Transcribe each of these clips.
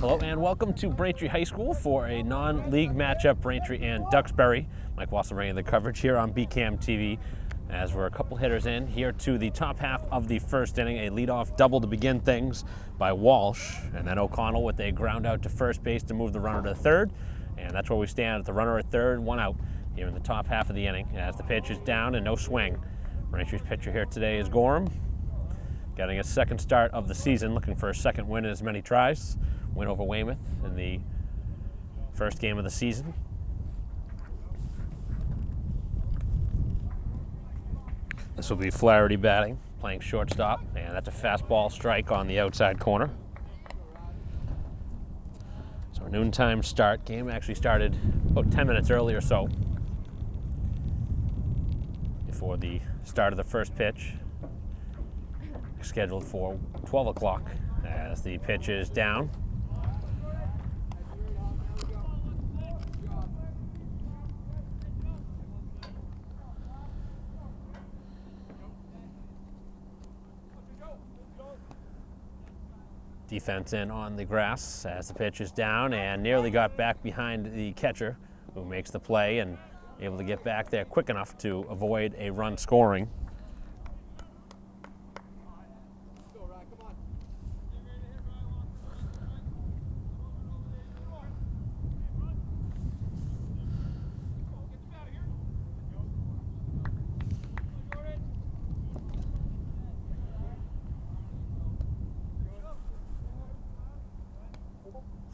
Hello and welcome to Braintree High School for a non-league matchup, Braintree and Duxbury. Mike Wassel bringing the coverage here on BCAM TV as we're a couple hitters in here to the top half of the first inning. A leadoff double to begin things by Walsh, and then O'Connell with a ground out to first base to move the runner to third. And that's where we stand at the runner at third, one out here in the top half of the inning as the pitch is down and no swing. Braintree's pitcher here today is Gorham, getting a second start of the season, looking for a second win in as many tries. Win over Weymouth in the first game of the season. This will be Flaherty batting, playing shortstop, and that's a fastball strike on the outside corner. So a noontime start. Game actually started about 10 minutes early or so before the start of the first pitch, scheduled for 12 o'clock as the pitch is down. Defense in on the grass as the pitch is down and nearly got back behind the catcher who makes the play and able to get back there quick enough to avoid a run scoring.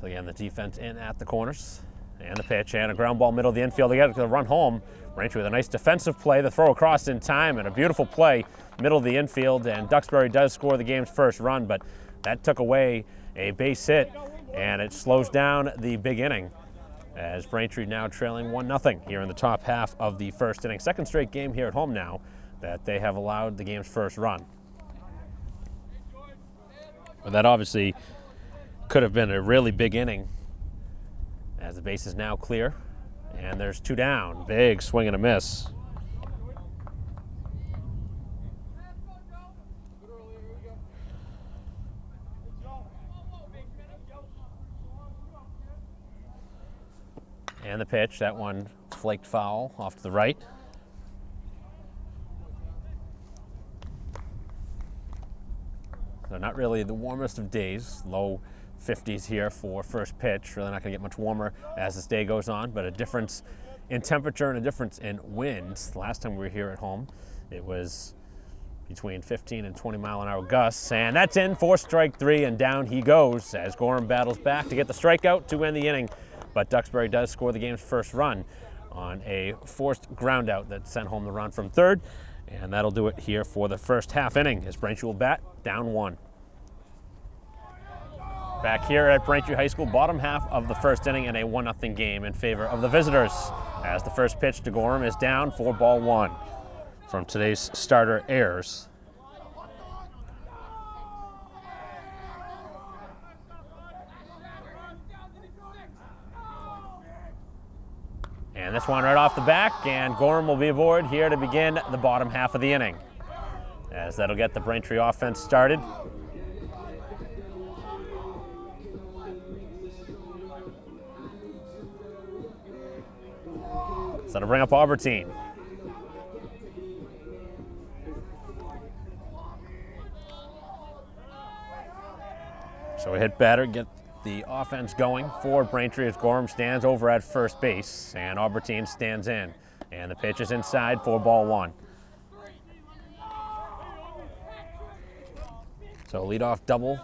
So again, the defense in at the corners, and the pitch, and a ground ball middle of the infield. They got to run home. Braintree with a nice defensive play, the throw across in time, and a beautiful play, middle of the infield, and Duxbury does score the game's first run, but that took away a base hit, and it slows down the big inning as Braintree now trailing 1-0 here in the top half of the first inning. Second straight game here at home now that they have allowed the game's first run. But that obviously could have been a really big inning as the base is now clear and there's two down. Big swing and a miss. And the pitch, that one flaked foul off to the right. So not really the warmest of days, low 50s here for first pitch. Really not going to get much warmer as this day goes on, but a difference in temperature and a difference in winds. The last time we were here at home, it was between 15 and 20 mile an hour gusts, and that's in for strike three, and down he goes as Gorham battles back to get the strikeout to end the inning. But Duxbury does score the game's first run on a forced ground out that sent home the run from third, and that'll do it here for the first half inning as Braintree will bat down one. Back here at Braintree High School, bottom half of the first inning and a 1-0 game in favor of the visitors as the first pitch to Gorham is down for ball one from today's starter Ayers. And this one right off the back, and Gorham will be aboard here to begin the bottom half of the inning as that'll get the Braintree offense started. So to bring up Albertine. So we hit batter, get the offense going for Braintree as Gorham stands over at first base and Albertine stands in. And the pitch is inside for ball one. So leadoff double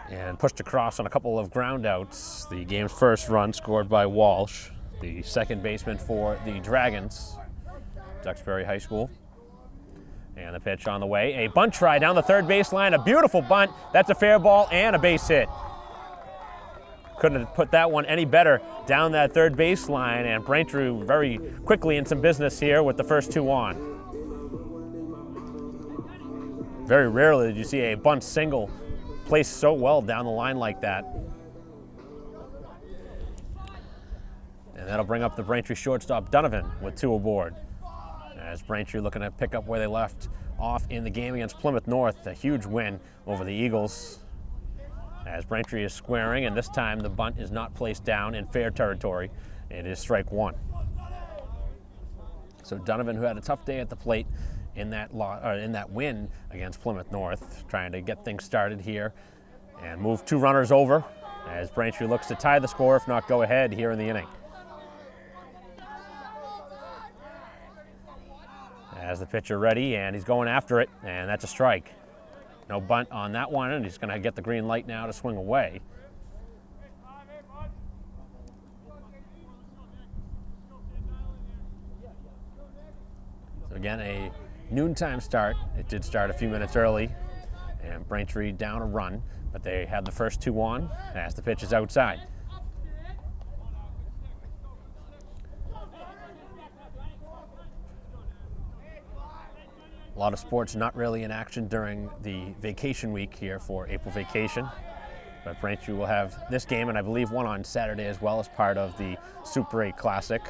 and pushed across on a couple of ground outs. The game's first run scored by Walsh, the second baseman for the Dragons, Duxbury High School. And the pitch on the way. A bunt try down the third baseline, a beautiful bunt. That's a fair ball and a base hit. Couldn't have put that one any better down that third baseline, and Braintree very quickly in some business here with the first two on. Very rarely did you see a bunt single placed so well down the line like that. And that'll bring up the Braintree shortstop Donovan with two aboard. As Braintree looking to pick up where they left off in the game against Plymouth North, a huge win over the Eagles. as Braintree is squaring, and this time the bunt is not placed down in fair territory. It is strike one. So Donovan, who had a tough day at the plate in that win against Plymouth North, trying to get things started here and move 2 runners over as Braintree looks to tie the score, if not go ahead here in the inning. As the pitcher ready, and he's going after it, and that's a strike. No bunt on that one, and he's going to get the green light now to swing away. So again, a noontime start. It did start a few minutes early, and Braintree down a run, but they had the first 2 on as the pitch is outside. A lot of sports not really in action during the vacation week here for April vacation. But Braintree will have this game, and I believe one on Saturday as well, as part of the Super 8 Classic.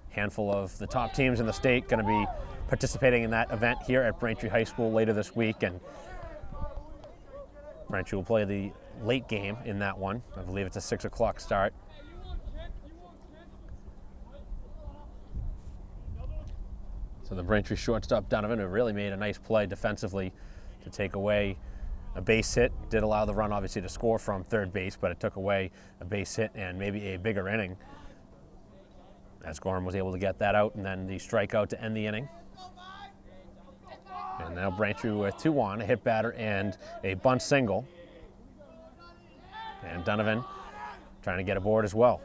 Handful of the top teams in the state going to be participating in that event here at Braintree High School later this week, and Braintree will play the late game in that one. I believe it's a 6 o'clock start. So the Braintree shortstop Donovan, who really made a nice play defensively to take away a base hit, did allow the run obviously to score from third base, but it took away a base hit and maybe a bigger inning, as Gorham was able to get that out, and then the strikeout to end the inning. And now Braintree with 2 on, a hit batter and a bunt single. And Donovan trying to get aboard as well.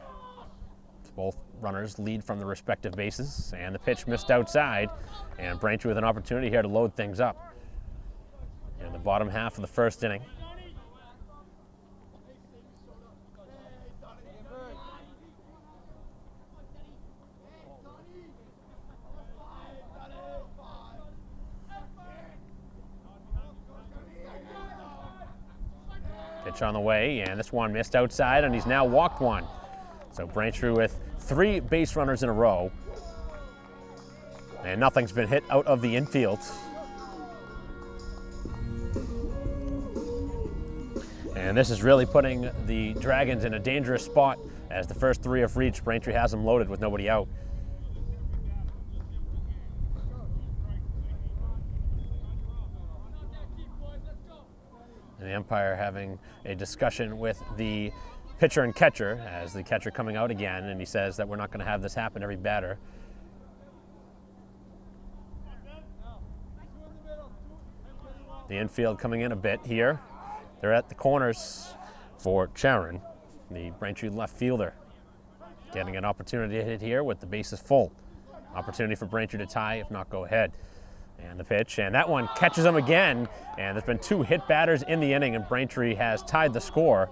Both runners lead from the respective bases, and the pitch missed outside, and Braintree with an opportunity here to load things up in the bottom half of the first inning. Pitch on the way, and this one missed outside, and he's now walked one. So Braintree with 3 base runners in a row, and nothing's been hit out of the infield. And this is really putting the Dragons in a dangerous spot, as the first 3 have reached. Braintree has them loaded with nobody out. And the umpire having a discussion with the pitcher and catcher, as the catcher coming out again, and he says that we're not going to have this happen every batter. The infield coming in a bit here. They're at the corners for Charon, the Braintree left fielder, getting an opportunity to hit here with the bases full. Opportunity for Braintree to tie, if not go ahead. And the pitch, and that one catches him again, and there's been 2 hit batters in the inning, and Braintree has tied the score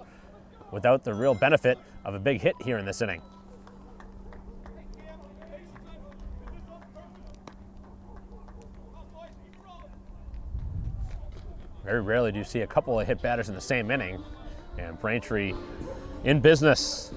without the real benefit of a big hit here in this inning. Very rarely do you see a couple of hit batters in the same inning, and Braintree in business.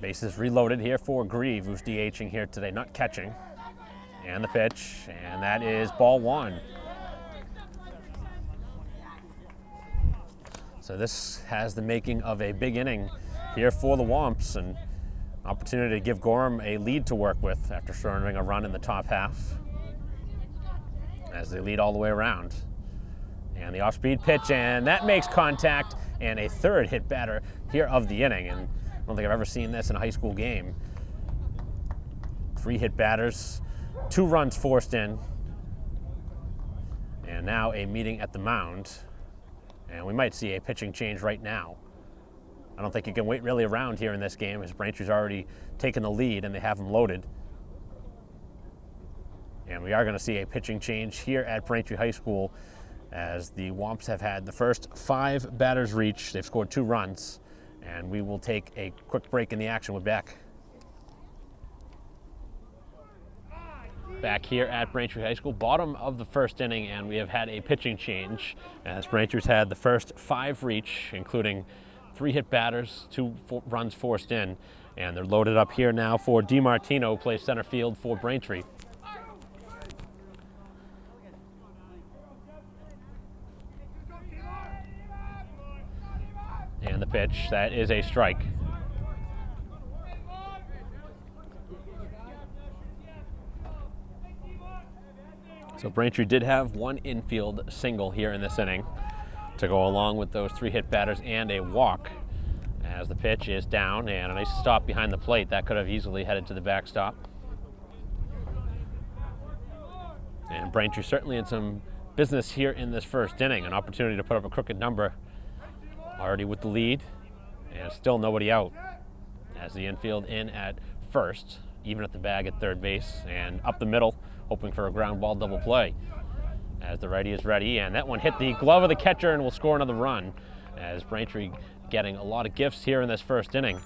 Bases reloaded here for Grieve, who's DHing here today, not catching. And the pitch, and that is ball 1. So this has the making of a big inning here for the Wamps, and opportunity to give Gorham a lead to work with after surrendering a run in the top half, as they lead all the way around. And the off-speed pitch, and that makes contact, and a 3rd hit batter here of the inning. And I don't think I've ever seen this in a high school game. 3 hit batters, 2 runs forced in, and now a meeting at the mound. And we might see a pitching change right now. I don't think you can wait really around here in this game, as Braintree's already taken the lead and they have them loaded. And we are going to see a pitching change here at Braintree High School, as the Wamps have had the first 5 batters reach. They've scored 2 runs. And we will take a quick break in the action. We're back. Back here at Braintree High School, bottom of the first inning, and we have had a pitching change, as Braintree's had the first 5 reach, including 3 hit batters, 2 runs forced in, and they're loaded up here now for DiMartino, who plays center field for Braintree. And the pitch, that is a strike. So Braintree did have 1 infield single here in this inning to go along with those 3 hit batters and a walk. As the pitch is down, and a nice stop behind the plate. That could have easily headed to the backstop. And Braintree certainly in some business here in this first inning. An opportunity to put up a crooked number. Already with the lead, and still nobody out. As the infield in at first, even at the bag at third base, and up the middle, hoping for a ground ball double play. As the righty is ready, and that one hit the glove of the catcher and will score another run. As Braintree getting a lot of gifts here in this first inning.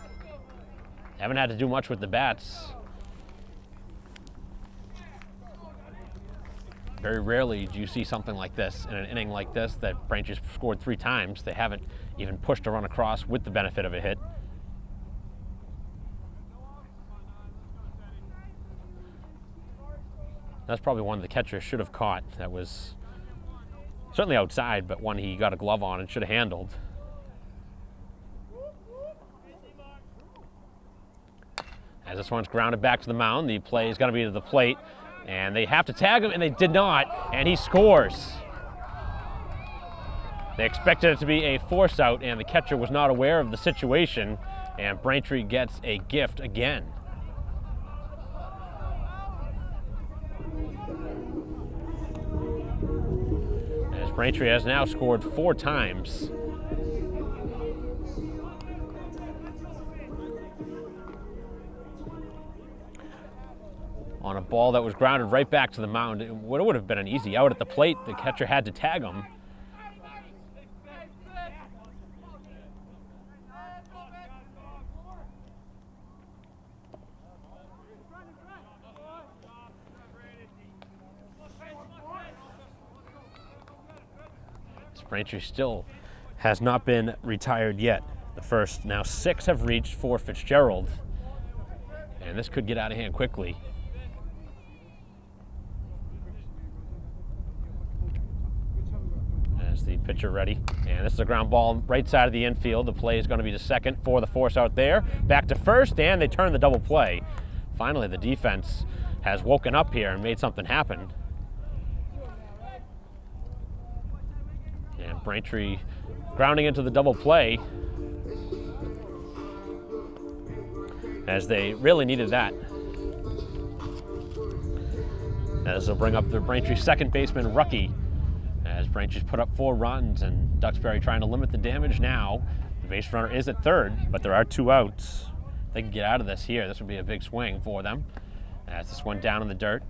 Haven't had to do much with the bats. Very rarely do you see something like this in an inning like this that Braintree's scored 3 times. They haven't even pushed a run across with the benefit of a hit. That's probably one the catcher should have caught. That was certainly outside, but one he got a glove on and should have handled. As this one's grounded back to the mound, the play is going to be to the plate, and they have to tag him, and they did not, and he scores. They expected it to be a force out, and the catcher was not aware of the situation, and Braintree gets a gift again. As Braintree has now scored 4 times. On a ball that was grounded right back to the mound. It would have been an easy out at the plate. The catcher had to tag him. Braintree still has not been retired yet. The first, now 6 have reached for Fitzgerald. And this could get out of hand quickly. As the pitcher ready. And this is a ground ball right side of the infield. The play is going to be to second for the force out there. Back to first, and they turn the double play. Finally, the defense has woken up here and made something happen. And Braintree grounding into the double play as they really needed that. As they'll bring up the Braintree second baseman, Rucky, as Braintree's put up 4 runs, and Duxbury trying to limit the damage now. The base runner is at third, but there are 2 outs. If they can get out of this here, this would be a big swing for them. As this one down in the dirt.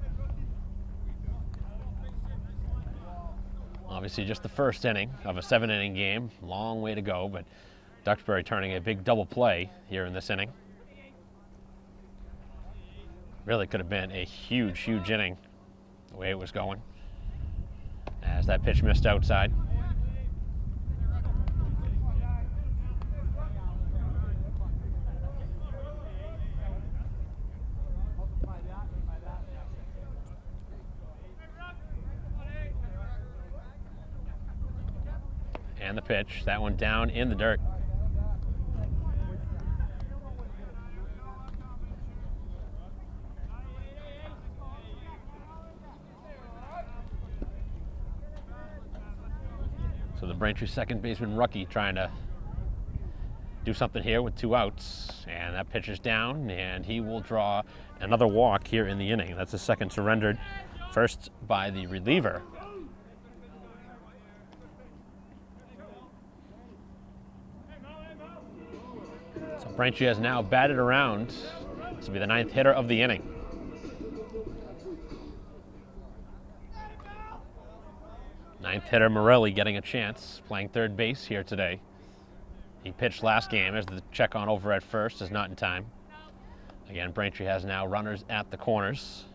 Obviously just the first inning of a 7-inning game. Long way to go, but Duxbury turning a big double play here in this inning. Really could have been a huge, huge inning the way it was going. As that pitch missed outside. And the pitch, that one down in the dirt. So the Braintree second baseman, Rucky, trying to do something here with 2 outs. And that pitch is down, and he will draw another walk here in the inning. That's the second surrendered, first by the reliever. So Braintree has now batted around. This will be the 9th hitter of the inning. Ninth hitter Morelli getting a chance, playing third base here today. He pitched last game as the check on over at first is not in time. Again, Braintree has now runners at the corners.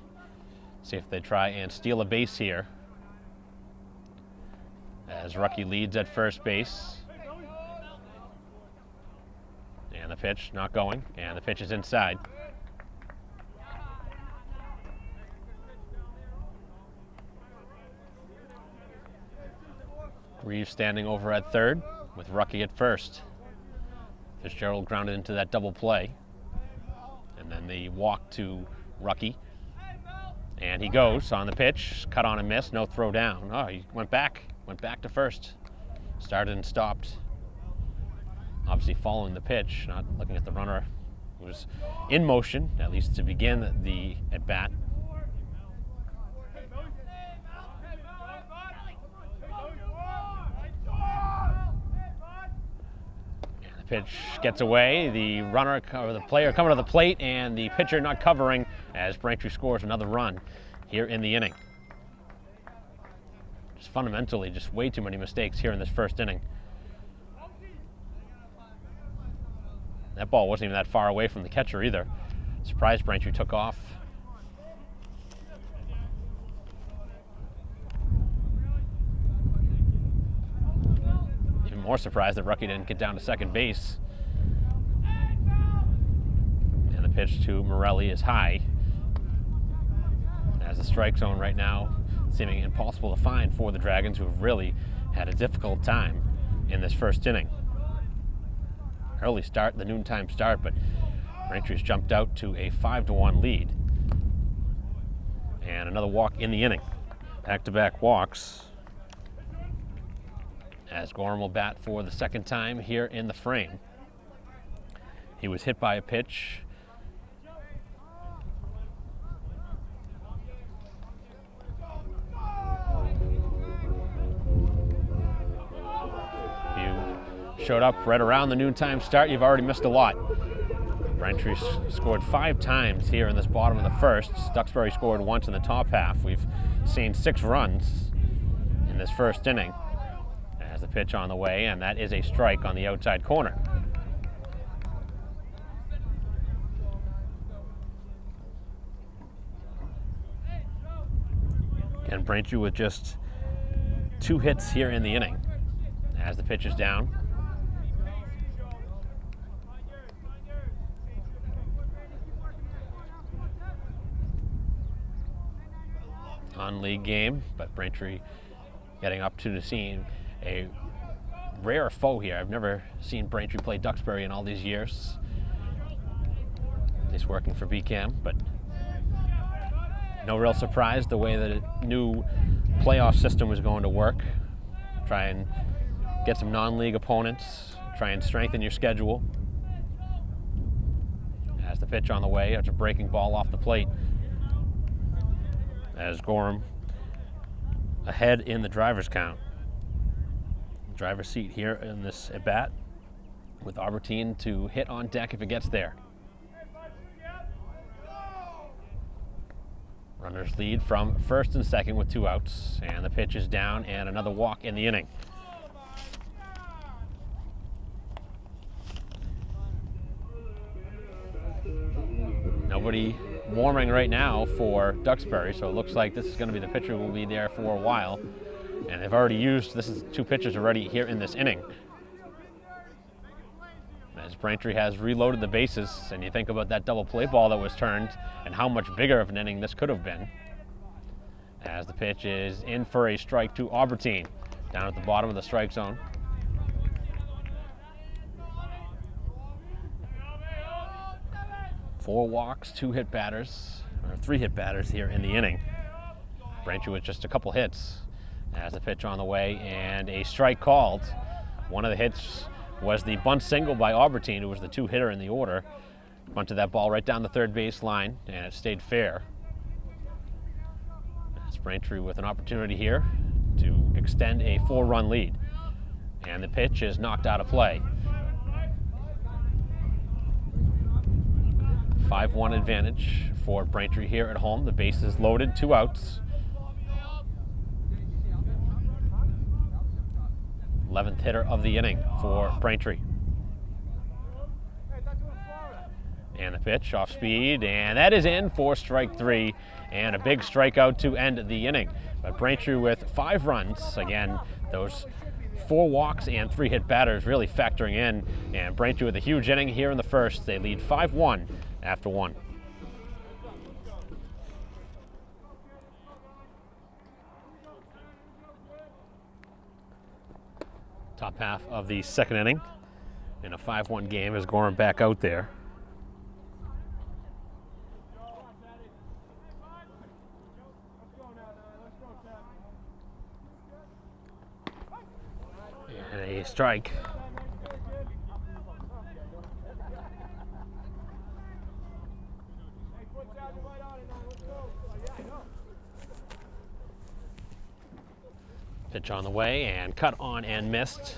See if they try and steal a base here. As Rucky leads at first base. And the pitch not going, and the pitch is inside. Reeves standing over at third with Rucky at first. Fitzgerald grounded into that double play. And then the walk to Rucky. And he goes on the pitch, cut on and miss, no throw down. Oh, he went back to first. Started and stopped. Obviously following the pitch, not looking at the runner who was in motion, at least to begin the at-bat. Pitch gets away, the runner or the player coming to the plate, and the pitcher not covering as Braintree scores another run here in the inning. Just fundamentally, just way too many mistakes here in this first inning. That ball wasn't even that far away from the catcher either. Surprised Braintree took off. More surprised that Rucky didn't get down to second base. And the pitch to Morelli is high. As the strike zone right now seeming impossible to find for the Dragons, who have really had a difficult time in this first inning. Early start, the noontime start, but Braintree's jumped out to a 5-1 lead. And another walk in the inning. Back-to-back walks, as Gorham will bat for the second time here in the frame. He was hit by a pitch. If you showed up right around the noontime start, you've already missed a lot. Braintree scored 5 times here in this bottom of the first. Duxbury scored once in the top half. We've seen 6 runs in this first inning. The pitch on the way, and that is a strike on the outside corner. And Braintree with just 2 hits here in the inning as the pitch is down. On-league game, but Braintree getting up to the scene. A rare foe here. I've never seen Braintree play Duxbury in all these years. At least working for BCAM, but no real surprise the way that a new playoff system was going to work. Try and get some non-league opponents, try and strengthen your schedule. As the pitch on the way, it's a breaking ball off the plate. As Gorham ahead in the driver's count. Driver's seat here in this at-bat with Albertine to hit on deck if it gets there. Runners lead from first and second with 2 outs, and the pitch is down and another walk in the inning. Nobody warming right now for Duxbury, so it looks like this is going to be the pitcher who will be there for a while. And they've already used, this is 2 pitchers already here in this inning. As Braintree has reloaded the bases, and you think about that double play ball that was turned and how much bigger of an inning this could have been. As the pitch is in for a strike to Albertine, down at the bottom of the strike zone. Four walks, 2 hit batters, or 3 hit batters here in the inning. Braintree with just a couple hits. As the pitch on the way, and a strike called. One of the hits was the bunt single by Albertine, who was the 2-hitter in the order. Bunted that ball right down the third base line, and it stayed fair. As Braintree with an opportunity here to extend a 4-run lead. And the pitch is knocked out of play. 5-1 advantage for Braintree here at home. The base is loaded, 2 outs. 11th hitter of the inning for Braintree. And the pitch off speed, and that is in for strike 3, and a big strikeout to end the inning. But Braintree with 5 runs. Again, those 4 walks and 3 hit batters really factoring in. And Braintree with a huge inning here in the first. They lead 5-1 after 1. Top half of the second inning in a 5-1 game as Gorham back out there. And a strike. Pitch on the way and cut on and missed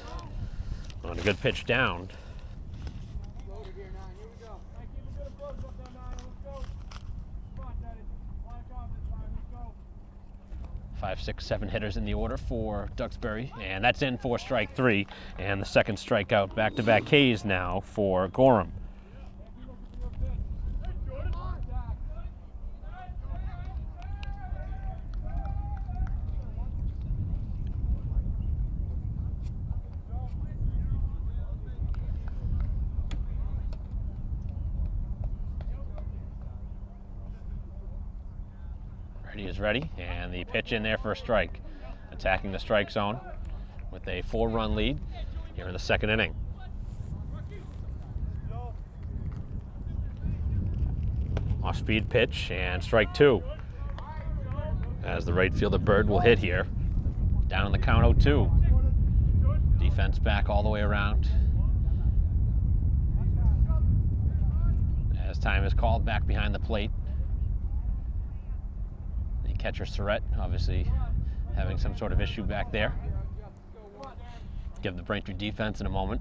on a good pitch down. 5, 6, 7 hitters in the order for Duxbury, and that's in for strike 3, and the second strikeout. Back-to-back Ks now for Gorham. Ready is ready, and the pitch in there for a strike. Attacking the strike zone with a 4-run lead here in the second inning. Off-speed pitch and strike 2. As the right fielder Bird will hit here. Down on the count 0-2. Defense back all the way around. As time is called back behind the plate. Catcher Surratt obviously having some sort of issue back there. Give the Braintree defense in a moment.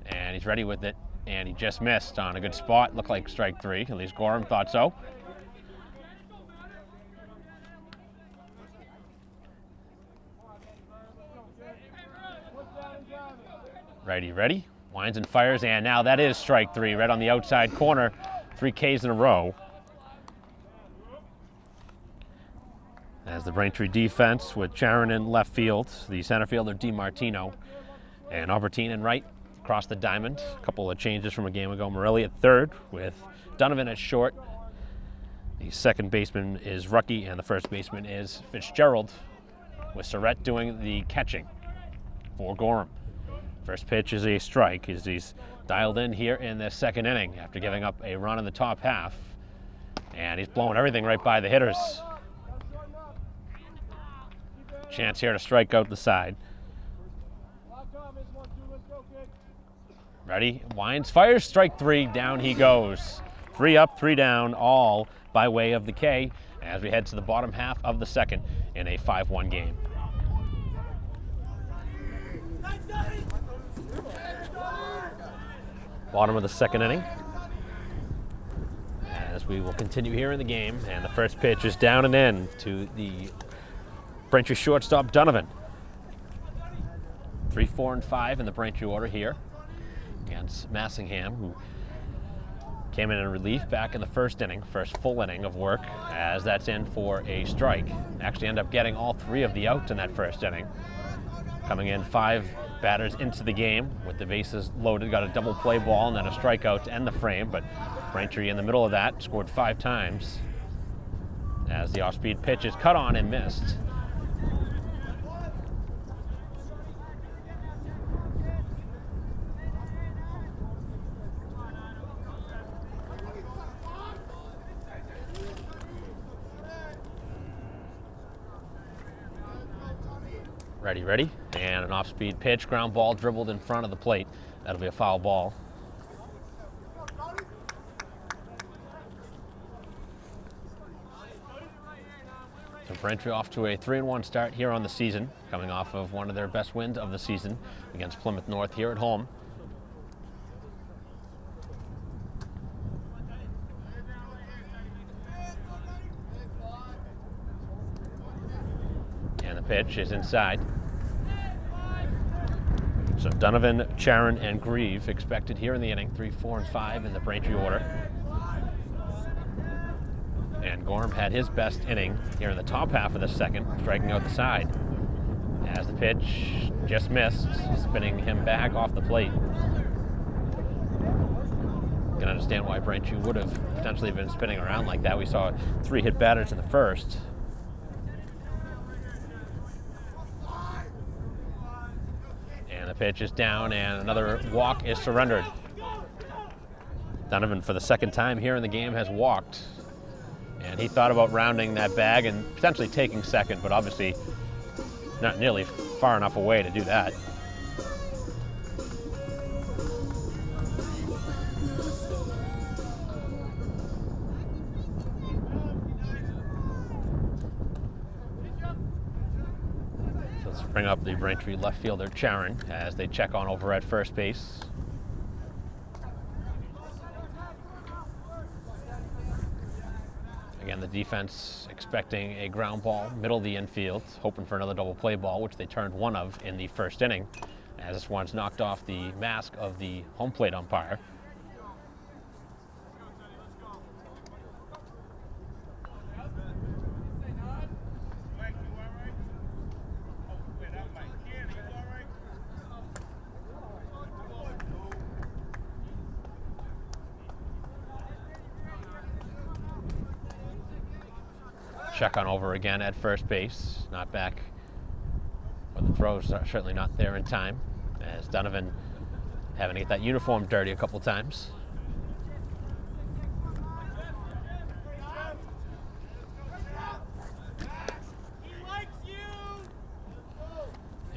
And he's ready with it, and he just missed on a good spot. Looked like strike 3, at least Gorham thought so. Righty ready, winds and fires, and now that is strike 3, right on the outside corner. 3 Ks in a row. As the Braintree defense with Charon in left field, the center fielder DiMartino, and Albertine in right across the diamond. A couple of changes from a game ago. Morelli at third with Donovan at short. The second baseman is Rucky, and the first baseman is Fitzgerald, with Surratt doing the catching for Gorham. First pitch is a strike as he's dialed in here in the second inning after giving up a run in the top half. And he's blowing everything right by the hitters. Chance here to strike out the side. Ready, winds, fires, strike 3, down he goes. 3 up, 3 down, all by way of the K as we head to the bottom half of the second in a 5-1 game. Bottom of the second inning as we will continue here in the game, and the first pitch is down and in to the Braintree shortstop Donovan. 3, 4, and 5 in the Braintree order here against Massingham, who came in relief back in the first inning, first full inning of work, as that's in for a strike. Actually end up getting all 3 of the outs in that first inning. Coming in 5 batters into the game with the bases loaded, got a double play ball and then a strikeout to end the frame, but Braintree in the middle of that scored 5 times as the off-speed pitch is cut on and missed. Ready, and an off-speed pitch, ground ball dribbled in front of the plate. That'll be a foul ball. So Braintree off to a 3-1 start here on the season, coming off of one of their best wins of the season against Plymouth North here at home. And the pitch is inside. So Donovan, Charon, and Grieve expected here in the inning. 3, 4, and 5 in the Braintree order. And Gorham had his best inning here in the top half of the second, striking out the side. As the pitch just missed, spinning him back off the plate. Can understand why Braintree would have potentially been spinning around like that. We saw 3 hit batters in the first. And the pitch is down, and another walk is surrendered. Donovan, for the second time here in the game, has walked. And he thought about rounding that bag and potentially taking second, but obviously not nearly far enough away to do that. So let's bring up the Braintree left fielder, Charon, as they check on over at first base. Again, the defense expecting a ground ball, middle of the infield, hoping for another double play ball, which they turned one of in the first inning, as this one's knocked off the mask of the home plate umpire. Check on over again at first base, not back, but the throws are certainly not there in time, as Donovan having to get that uniform dirty a couple times.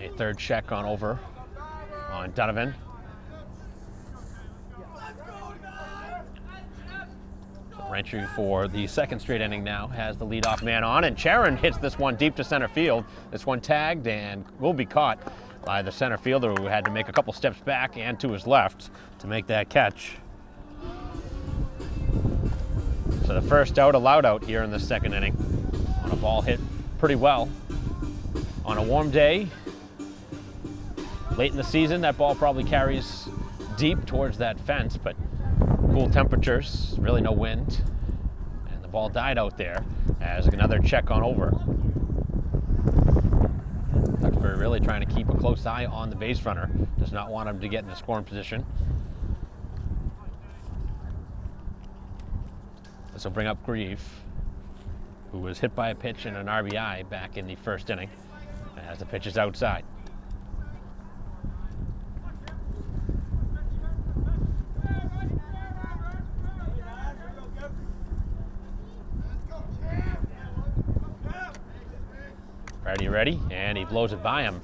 A third check on over on Donovan. Braintree, for the second straight inning now, has the leadoff man on, and Charon hits this one deep to center field. This one tagged and will be caught by the center fielder, who had to make a couple steps back and to his left to make that catch. So the first out, allowed out here in the second inning on a ball hit pretty well. On a warm day, late in the season, that ball probably carries deep towards that fence, but cool temperatures, really no wind, and the ball died out there as another check on over. Duxbury really trying to keep a close eye on the base runner, does not want him to get in a scoring position. This will bring up Grieve, who was hit by a pitch and an RBI back in the first inning, as the pitch is outside. Ready, and he blows it by him.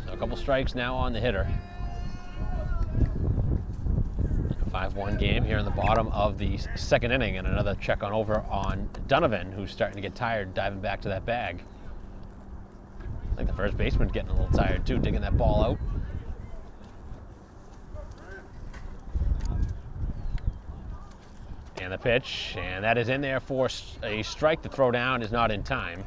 So a couple strikes now on the hitter. A 5-1 game here in the bottom of the second inning, and another check on over on Donovan, who's starting to get tired diving back to that bag. I think the first baseman's getting a little tired too, digging that ball out. And the pitch, and that is in there for a strike. The throw down is not in time.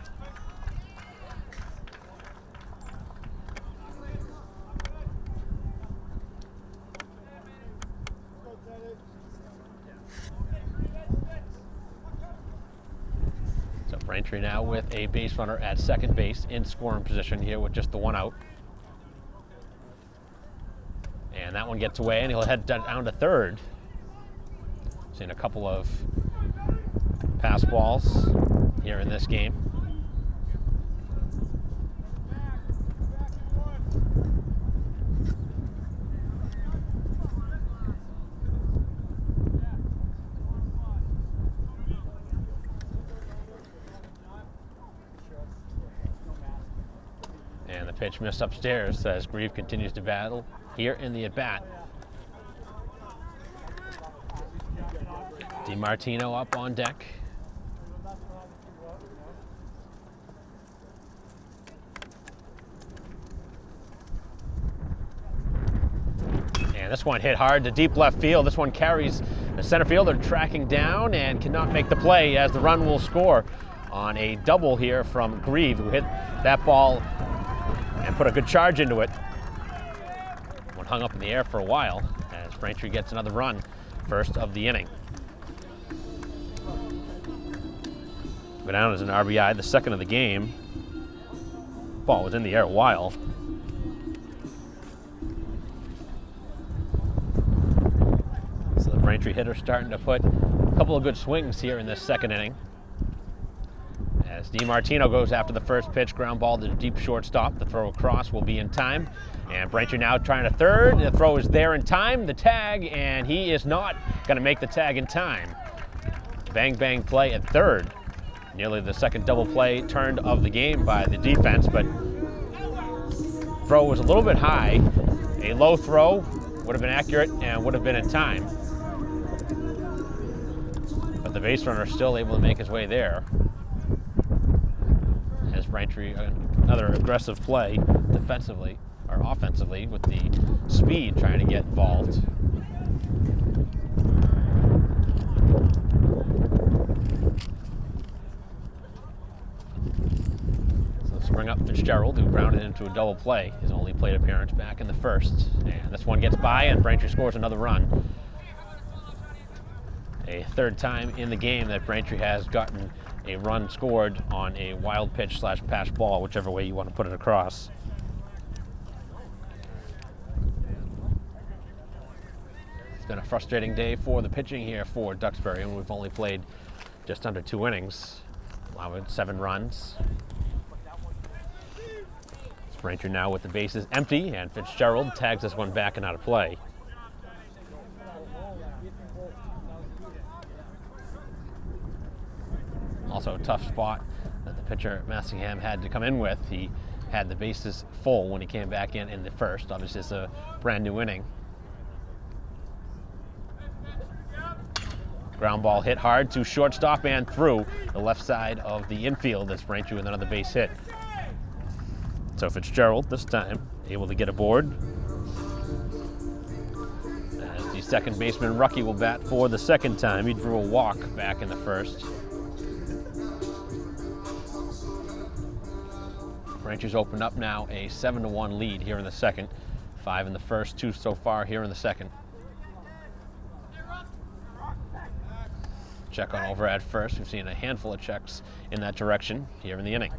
So Braintree now with a base runner at second base in scoring position here with just the one out. And that one gets away, and he'll head down to third. Seen a couple of pass balls here in this game. And the pitch missed upstairs as Grieve continues to battle here in the at-bat. DiMartino up on deck. And this one hit hard to deep left field. This one carries the center fielder tracking down and cannot make the play, as the run will score on a double here from Grieve, who hit that ball and put a good charge into it. One hung up in the air for a while, as Braintree gets another run, first of the inning. Go down as an RBI, the second of the game. Ball was in the air a while. So the Braintree hitter starting to put a couple of good swings here in this second inning. As DiMartino goes after the first pitch, ground ball to the deep shortstop. The throw across will be in time. And Braintree now trying to third. The throw is there in time. The tag, and he is not going to make the tag in time. Bang, bang play at third. Nearly the second double play turned of the game by the defense, but throw was a little bit high. A low throw would have been accurate and would have been in time. But the base runner still able to make his way there. As Braintree, another aggressive play defensively or offensively with the speed trying to get involved. So let's bring up Fitzgerald, who grounded into a double play, his only plate appearance back in the first. And this one gets by, and Braintree scores another run. A third time in the game that Braintree has gotten a run scored on a wild pitch / pass ball, whichever way you want to put it across. It's been a frustrating day for the pitching here for Duxbury, and we've only played just under 2 innings, allowing 7 runs. Braintree now with the bases empty, and Fitzgerald tags this one back and out of play. Also a tough spot that the pitcher Massingham had to come in with. He had the bases full when he came back in the first. Obviously it's a brand new inning. Ground ball hit hard to shortstop and through the left side of the infield as Braintree with another base hit. So Fitzgerald this time able to get aboard. As the second baseman Rucky will bat for the second time. He drew a walk back in the first. Braintree's opened up now a 7-1 lead here in the second. 5 in the first, 2 so far here in the second. Check on over at first. We've seen a handful of checks in that direction here in the inning.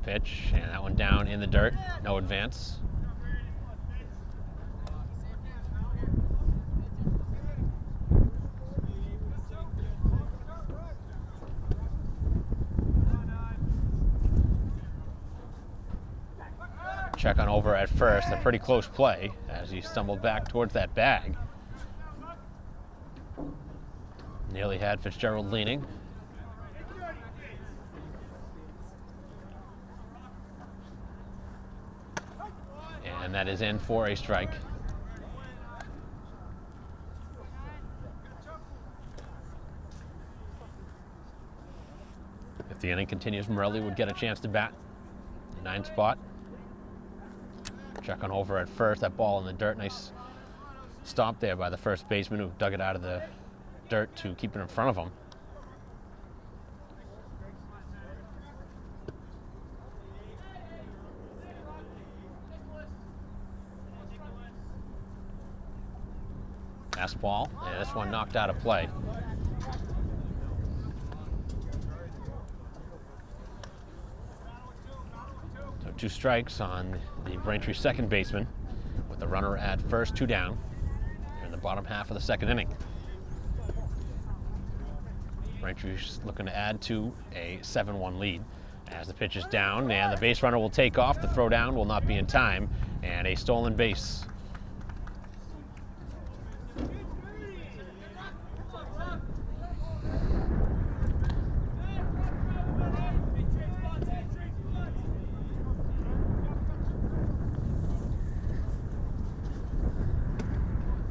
Pitch, and that one down in the dirt. No advance. Check on over at first, a pretty close play as he stumbled back towards that bag. Nearly had Fitzgerald leaning. And that is in for a strike. If the inning continues, Morelli would get a chance to bat. 9th spot. Check on over at first. That ball in the dirt. Nice stop there by the first baseman who dug it out of the dirt to keep it in front of him. Fastball, and this one knocked out of play. So 2 strikes on the Braintree second baseman with the runner at first, 2 down. Here in the bottom half of the second inning. Braintree's looking to add to a 7-1 lead. As the pitch is down, and the base runner will take off. The throw down will not be in time, and a stolen base.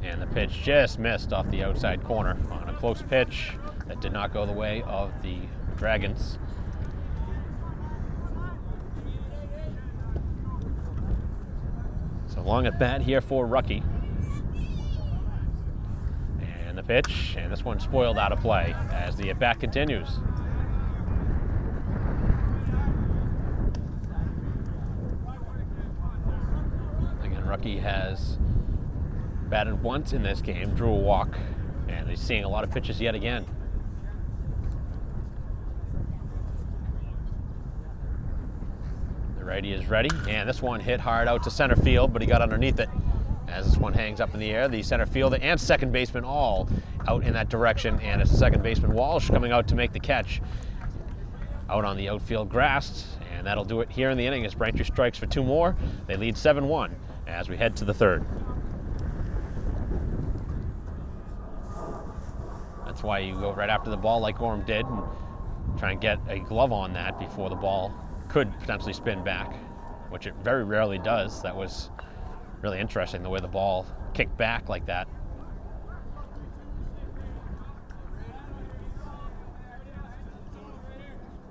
And the pitch just missed off the outside corner on a close pitch that did not go the way of the Dragons. So long at bat here for Rucky. And And the pitch, and this one spoiled out of play as the at-bat continues. Again, Rucky has batted once in this game, drew a walk, and he's seeing a lot of pitches yet again. The righty is ready, and this one hit hard out to center field, but he got underneath it. As this one hangs up in the air, the center fielder and second baseman all out in that direction, and it's the second baseman Walsh coming out to make the catch out on the outfield grass, and that'll do it here in the inning as Braintree strikes for 2 more. They lead 7-1 as we head to the third. That's why you go right after the ball like Gorham did and try and get a glove on that before the ball could potentially spin back, which it very rarely does. That was really interesting, the way the ball kicked back like that.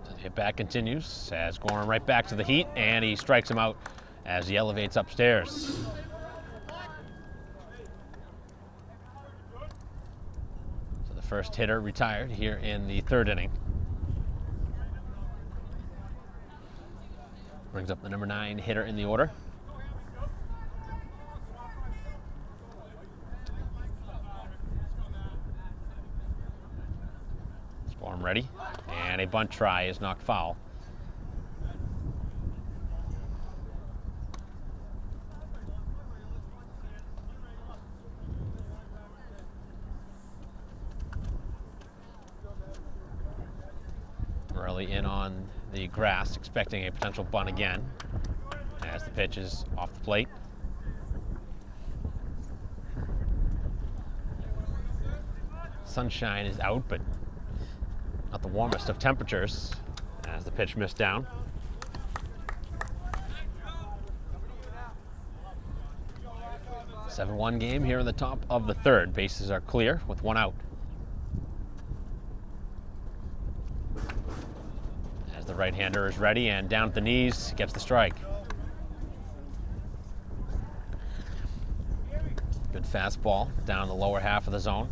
So the hit back continues as Gorham right back to the heat, and he strikes him out as he elevates upstairs. So the first hitter retired here in the third inning. Brings up the number 9 hitter in the order. Gorham ready, and a bunt try is knocked foul. Morelli in on the grass, expecting a potential bunt again as the pitch is off the plate. Sunshine is out, but not the warmest of temperatures as the pitch missed down. A 7-1 game here in the top of the third. Bases are clear with 1 out. As the right-hander is ready and down at the knees, gets the strike. Good fastball down the lower half of the zone.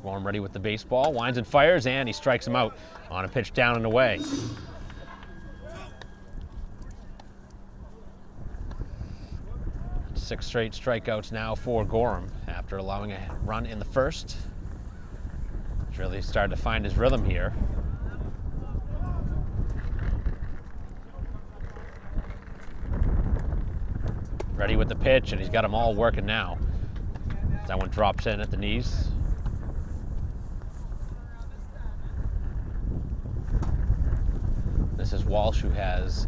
Gorham ready with the baseball, winds and fires, and he strikes him out on a pitch down and away. Six straight strikeouts now for Gorham after allowing a run in the first. He's really started to find his rhythm here. Ready with the pitch, and he's got them all working now. That one drops in at the knees. This is Walsh, who has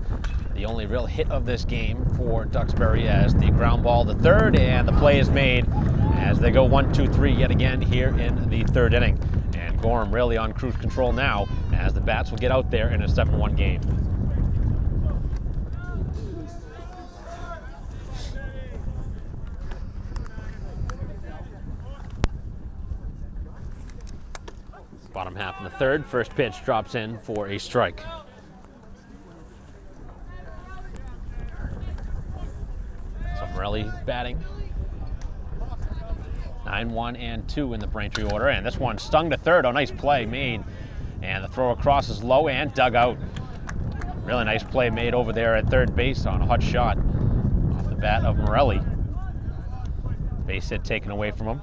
the only real hit of this game for Duxbury, as the ground ball to third, and the play is made as they go 1-2-3 yet again here in the third inning. And Gorham really on cruise control now as the bats will get out there in a 7-1 game. Bottom half in the third, first pitch drops in for a strike. Morelli batting. 9-1 and 2 in the Braintree order, and this one stung to third. Oh, nice play made, and the throw across is low and dug out. Really nice play made over there at third base on a hot shot off the bat of Morelli. Base hit taken away from him.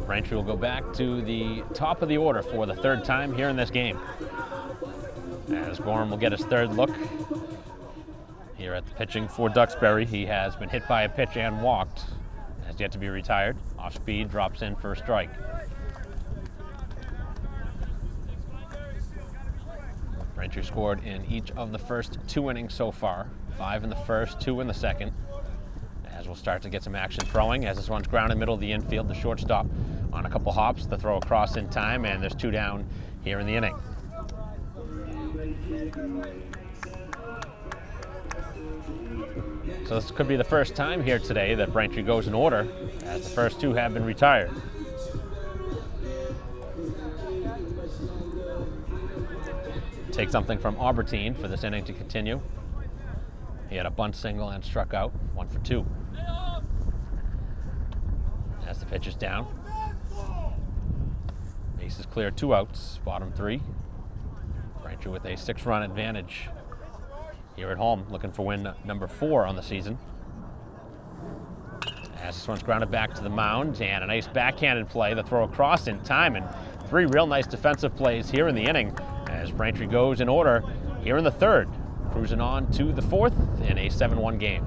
Braintree will go back to the top of the order for the third time here in this game, as Gorham will get his third look here at the pitching for Duxbury. He has been hit by a pitch and walked, has yet to be retired. Off speed, drops in for a strike. Braintree scored in each of the first 2 innings so far, 5 in the first, 2 in the second. As we'll start to get some action throwing, as this one's ground in the middle of the infield, the shortstop on a couple hops, the throw across in time, and there's 2 down here in the inning. So this could be the first time here today that Braintree goes in order, as the first 2 have been retired. Take something from Albertine for this inning to continue. He had a bunt single and struck out, 1 for 2. As the pitch is down. Base is clear, 2 outs, bottom 3. Braintree with a 6-run advantage here at home, looking for win number 4 on the season. As this one's grounded back to the mound, and a nice backhanded play, the throw across in time, and 3 real nice defensive plays here in the inning as Braintree goes in order here in the 3rd, cruising on to the 4th in a 7-1 game.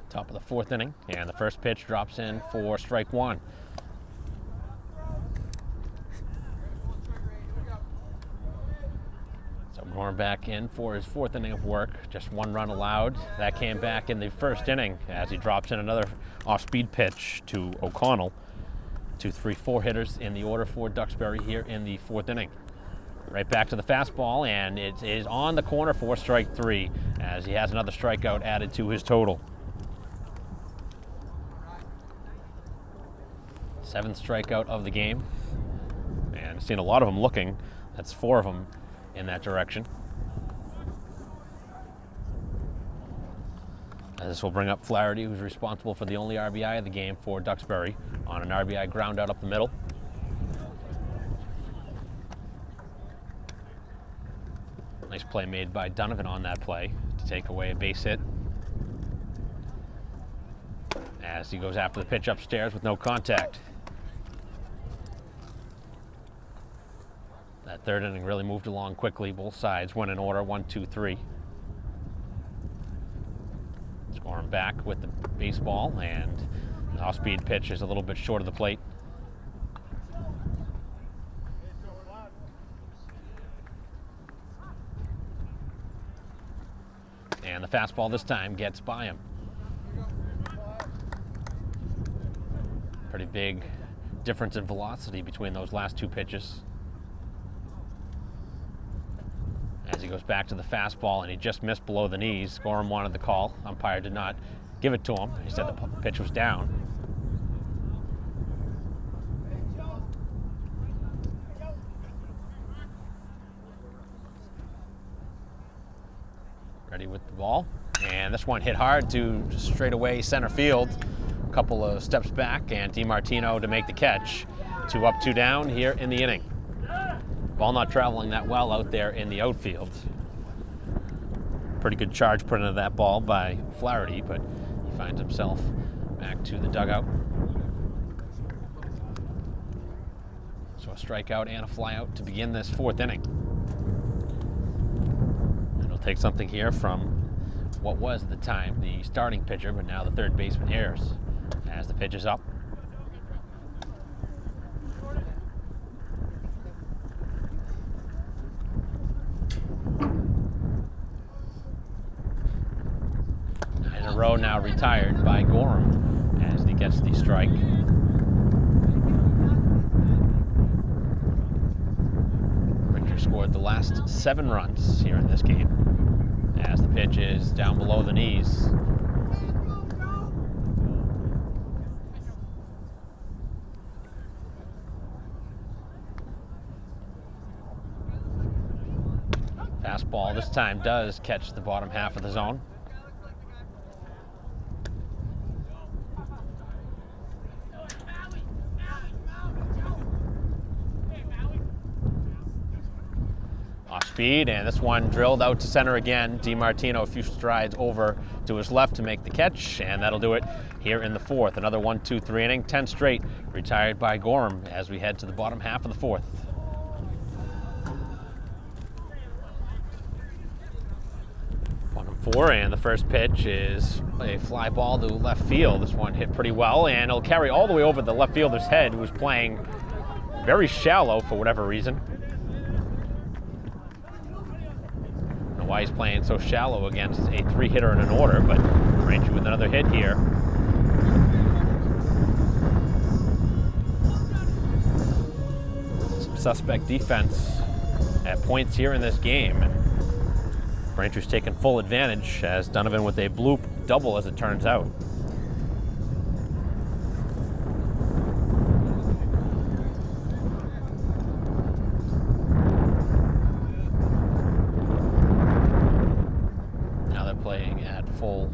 Top of the 4th inning, and the first pitch drops in for strike 1. So Gorham back in for his 4th inning of work. Just 1 run allowed. That came back in the 1st inning as he drops in another off-speed pitch to O'Connell. 2, 3, 4 hitters in the order for Duxbury here in the 4th inning. Right back to the fastball, and it is on the corner for strike 3 as he has another strikeout added to his total. 7th strikeout of the game, and I've seen a lot of them looking. That's 4 of them in that direction. As this will bring up Flaherty, who's responsible for the only RBI of the game for Duxbury on an RBI ground out up the middle. Nice play made by Donovan on that play to take away a base hit. As he goes after the pitch upstairs with no contact. That 3rd inning really moved along quickly. Both sides went in order, 1, 2, 3. Scoring back with the baseball, and the off-speed pitch is a little bit short of the plate. And the fastball this time gets by him. Pretty big difference in velocity between those last 2 pitches. As he goes back to the fastball, and he just missed below the knees. Gorham wanted the call. Umpire did not give it to him. He said the pitch was down. Ready with the ball. And this one hit hard to straightaway center field. A couple of steps back, and DiMartino to make the catch. 2 up, 2 down here in the inning. Ball not traveling that well out there in the outfield. Pretty good charge put into that ball by Flaherty, but he finds himself back to the dugout. So a strikeout and a flyout to begin this 4th inning. And he'll take something here from what was at the time the starting pitcher, but now the 3rd baseman Ayers, as the pitch is up. Row now retired by Gorham as he gets the strike. Braintree scored the last 7 runs here in this game as the pitch is down below the knees. Fastball this time does catch the bottom half of the zone. Speed, and this one drilled out to center again. DiMartino a few strides over to his left to make the catch, and that'll do it here in the 4th. Another 1, 2, 3 inning, 10 straight retired by Gorham as we head to the bottom half of the 4th. One and 4, and the first pitch is a fly ball to left field. This one hit pretty well, and it'll carry all the way over the left fielder's head, who was playing very shallow for whatever reason. Why he's playing so shallow against a 3-hitter in an order, but Braintree with another hit here. Some suspect defense at points here in this game. Braintree's taking full advantage as Donovan with a bloop double, as it turns out. Now they're playing at full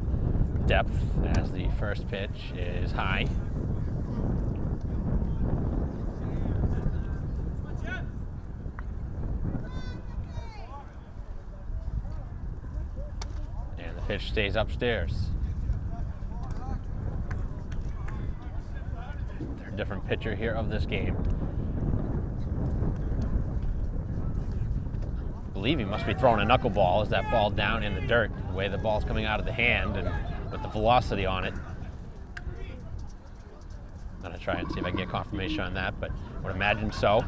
depth as the first pitch is high. Pitch stays upstairs. They're a different pitcher here of this game. I believe he must be throwing a knuckleball. Is that ball down in the dirt? The way the ball's coming out of the hand and with the velocity on it. I'm gonna try and see if I can get confirmation on that, but I would imagine so.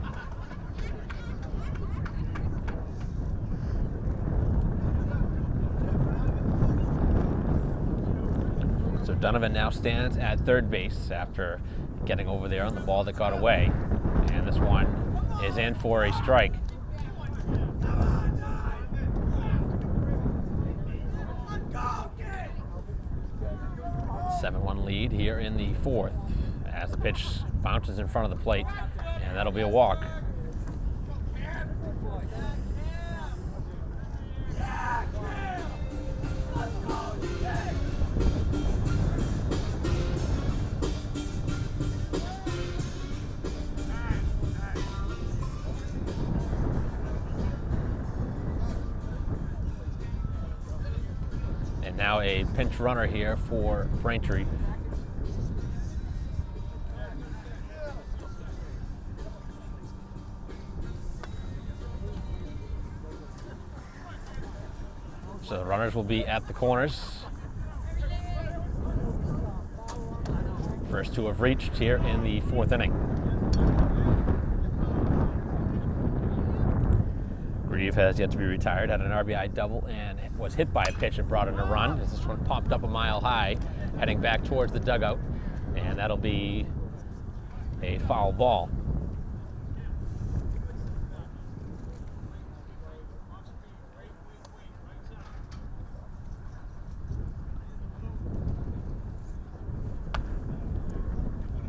So Donovan now stands at third base after getting over there on the ball that got away. And this one is in for a strike. Seven-1 lead here in the fourth as the pitch bounces in front of the plate, and that'll be a walk. Now a pinch runner here for Braintree. So the runners will be at the corners. First two have reached here in the fourth inning. Grieve has yet to be retired, had an RBI double and was hit by a pitch and brought in a run as this one popped up a mile high, heading back towards the dugout, and that'll be a foul ball.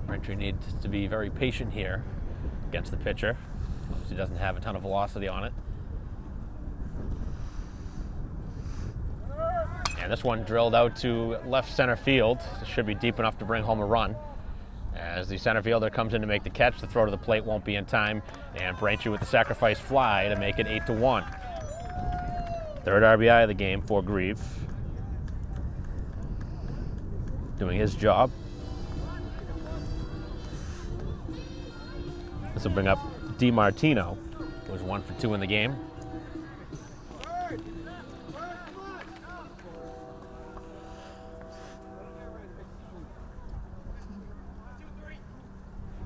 Braintree needs to be very patient here against the pitcher. Obviously doesn't have a ton of velocity on it. And this one drilled out to left center field. It should be deep enough to bring home a run. As the center fielder comes in to make the catch, the throw to the plate won't be in time, and Braintree with the sacrifice fly to make it 8-1. Third RBI of the game for Grieve. Doing his job. This will bring up DiMartino, who was 1 for 2 in the game.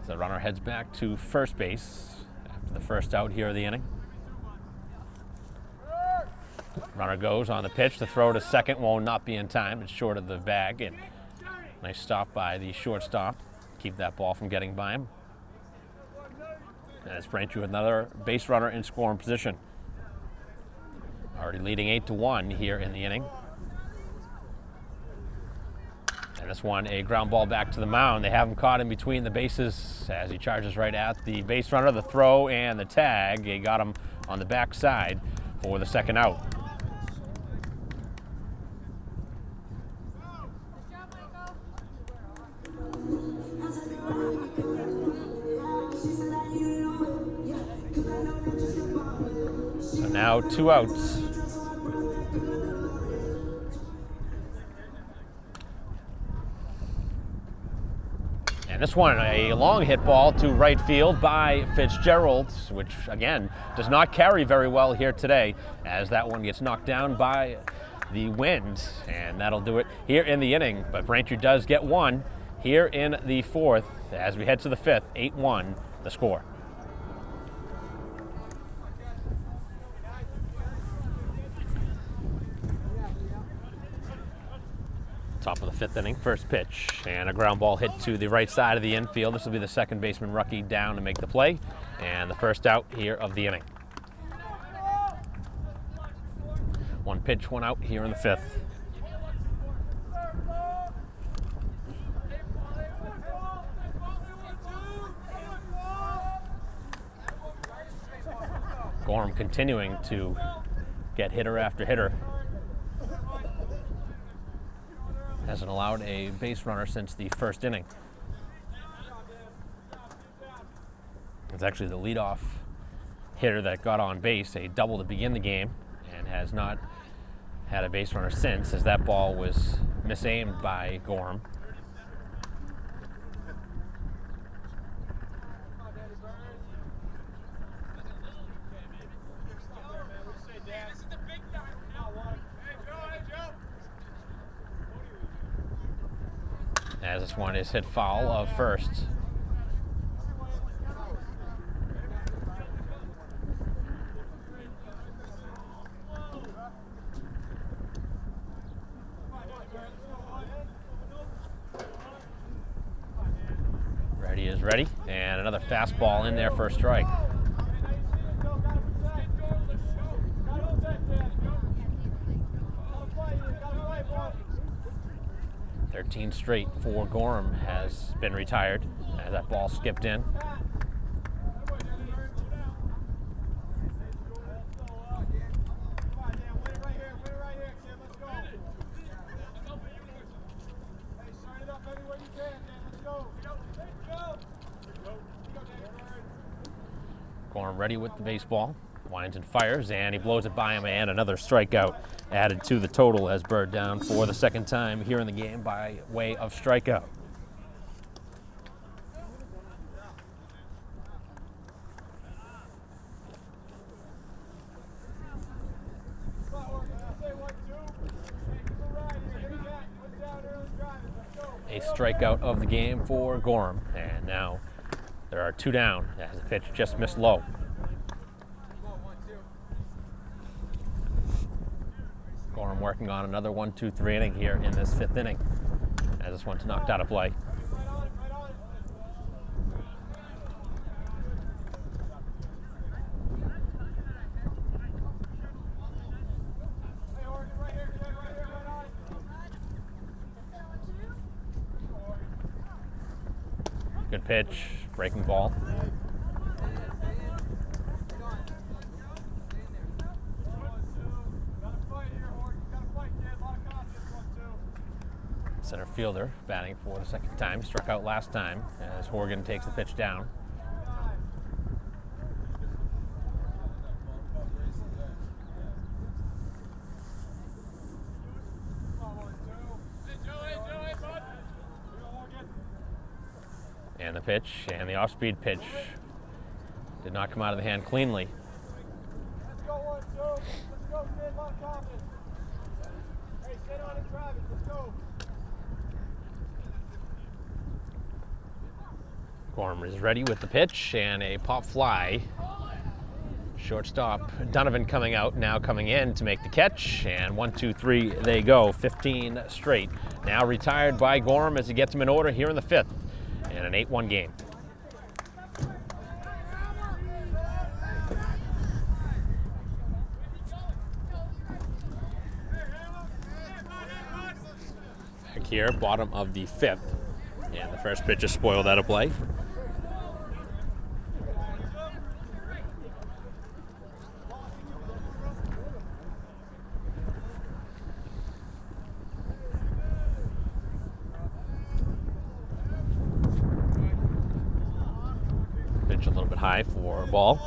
The runner heads back to first base after the first out here of the inning. Runner goes on the pitch. The throw to second will not be in time. It's short of the bag. And nice stop by the shortstop. Keep that ball from getting by him. And it's Braintree with another base runner in scoring position. Already leading 8-1 here in the inning. And this one, a ground ball back to the mound. They have him caught in between the bases as he charges right at the base runner. The throw and the tag. They got him on the backside for the second out. So now 2 outs. And this one, a long hit ball to right field by Fitzgerald, which again does not carry very well here today, as that one gets knocked down by the wind, and that'll do it here in the inning. But Braintree does get one here in the fourth as we head to the fifth. 8-1 the score. Top of the fifth inning, first pitch, and a ground ball hit to the right side of the infield. This will be the second baseman rookie down to make the play, and the first out here of the inning. One pitch, one out here in the fifth. Gorham continuing to get hitter after hitter. Hasn't allowed a base runner since the first inning. It's actually the leadoff hitter that got on base, a double to begin the game, and has not had a base runner since, as that ball was misaimed by Gorham. As this one is hit foul of first. Ready is ready, and another fastball in there for a strike. Thirteen straight for Gorham has been retired as that ball skipped in. Gorham ready with the baseball. Winds and fires, and he blows it by him, and another strikeout added to the total as Bird down for the second time here in the game by way of strikeout. A strikeout of the game for Gorham, and now there are two down as the pitch just missed low. Gorham working on another 1-2-3 inning here in this fifth inning, as this one's knocked out of play. Good pitch, breaking ball. Center fielder batting for the second time, struck out last time as Horgan takes the pitch down. And the pitch, and the off-speed pitch did not come out of the hand cleanly. Let's go, 1-2. Let's go, kid. A lot of confidence. Hey, sit on it, Travis. Let's go. Gorham is ready with the pitch, and a pop fly. Shortstop Donovan coming out, now coming in to make the catch, and 1-2-3 they go, 15 straight. Now retired by Gorham as he gets him in order here in the fifth, in an 8-1 game. Back here, bottom of the fifth, and the first pitch is spoiled out of play. Pitch a little bit high for a ball.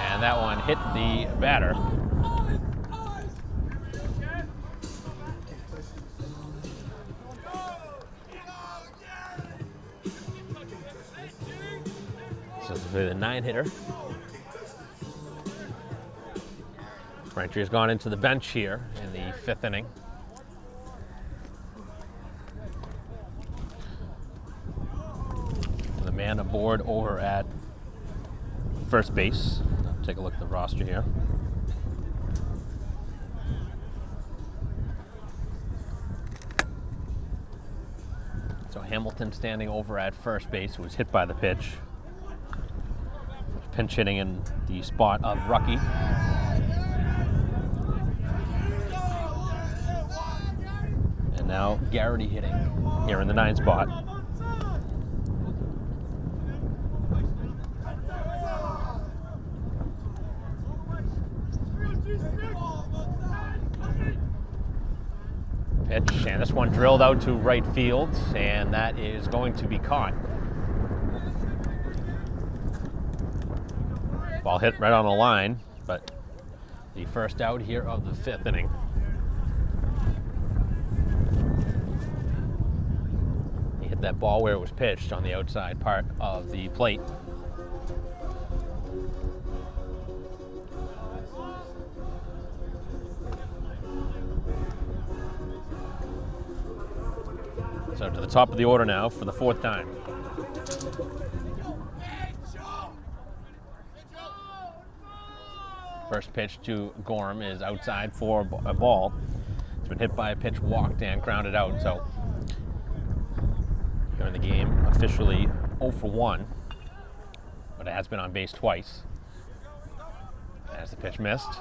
And that one hit the batter. So this will be the 9-hitter. Braintree has gone into the bench here in the fifth inning. The man aboard over at first base. Take a look at the roster here. So Hamilton standing over at first base, who was hit by the pitch. Pinch hitting in the spot of Rucky. And now Garrity hitting here in the 9 spot. Pitch, and this one drilled out to right field, and that is going to be caught. Ball hit right on the line, but the first out here of the 5th inning. He hit that ball where it was pitched on the outside part of the plate. So to the top of the order now for the 4th time. First pitch to Gorham is outside for a ball. It's been hit by a pitch, walked, and grounded out. So here in the game, officially 0 for 1, but it has been on base twice. As the pitch missed.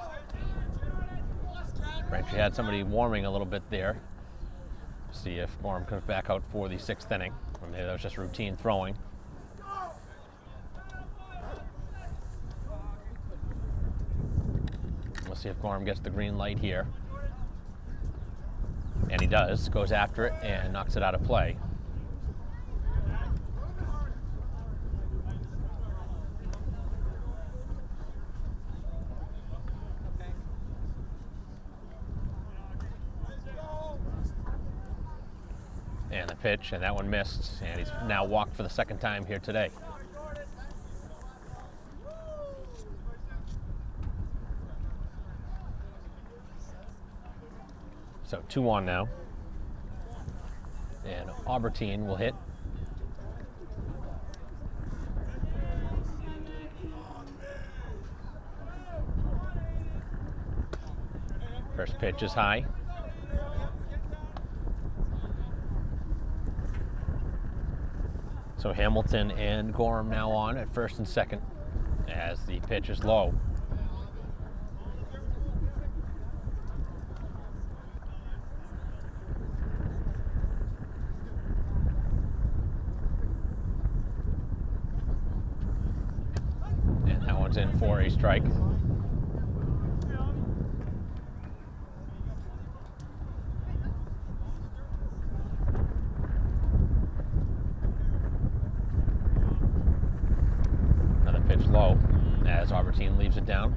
Braintree had somebody warming a little bit there. See if Gorham comes back out for the 6th inning. Or maybe that was just routine throwing. We'll see if Gorham gets the green light here. And he does. Goes after it and knocks it out of play. And the pitch, and that one missed, and he's now walked for the 2nd time here today. So 2 on now. And Aubertine will hit. First pitch is high. So Hamilton and Gorham now on at 1st and 2nd as the pitch is low. And that one's in for a strike. Low as Aubertine leaves it down.